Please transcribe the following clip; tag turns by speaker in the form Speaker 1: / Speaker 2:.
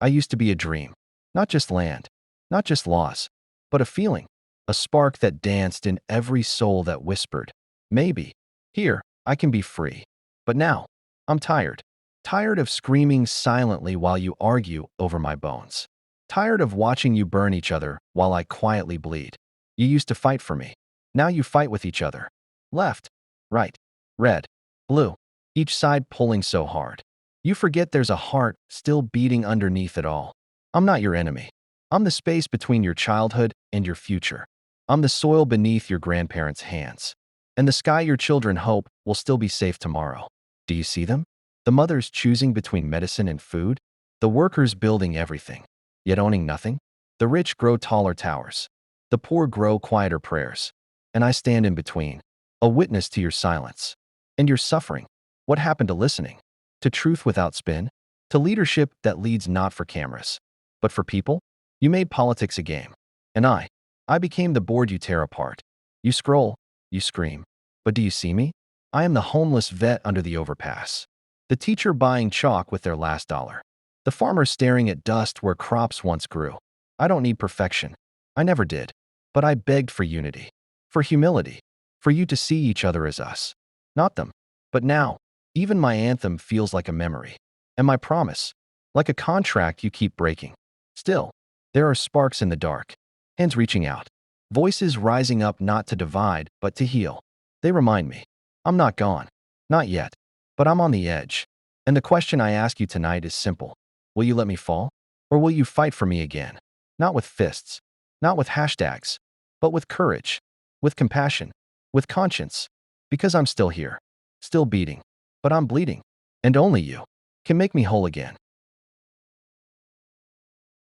Speaker 1: I used to be a dream. Not just land, not just laws, but a feeling, a spark that danced in every soul that whispered, maybe, here, I can be free. But now, I'm tired. Tired of screaming silently while you argue over my bones. Tired of watching you burn each other while I quietly bleed. You used to fight for me. Now you fight with each other. Left, right, red, blue, each side pulling so hard. You forget there's a heart still beating underneath it all. I'm not your enemy. I'm the space between your childhood and your future. I'm the soil beneath your grandparents' hands. And the sky your children hope will still be safe tomorrow. Do you see them? The mothers choosing between medicine and food? The workers building everything, yet owning nothing? The rich grow taller towers. The poor grow quieter prayers. And I stand in between, a witness to your silence. And your suffering. What happened to listening? To truth without spin? To leadership that leads not for cameras, but for people? You made politics a game. And I became the board you tear apart. You scroll, you scream. But do you see me? I am the homeless vet under the overpass. The teacher buying chalk with their last dollar. The farmer staring at dust where crops once grew. I don't need perfection. I never did. But I begged for unity. For humility. For you to see each other as us. Not them. But now, even my anthem feels like a memory. And my promise, like a contract you keep breaking. Still, there are sparks in the dark. Hands reaching out. Voices rising up not to divide, but to heal. They remind me, I'm not gone. Not yet. But I'm on the edge. And the question I ask you tonight is simple. Will you let me fall? Or will you fight for me again? Not with fists. Not with hashtags. But with courage. With compassion. With conscience. Because I'm still here. Still beating. But I'm bleeding. And only you can make me whole again.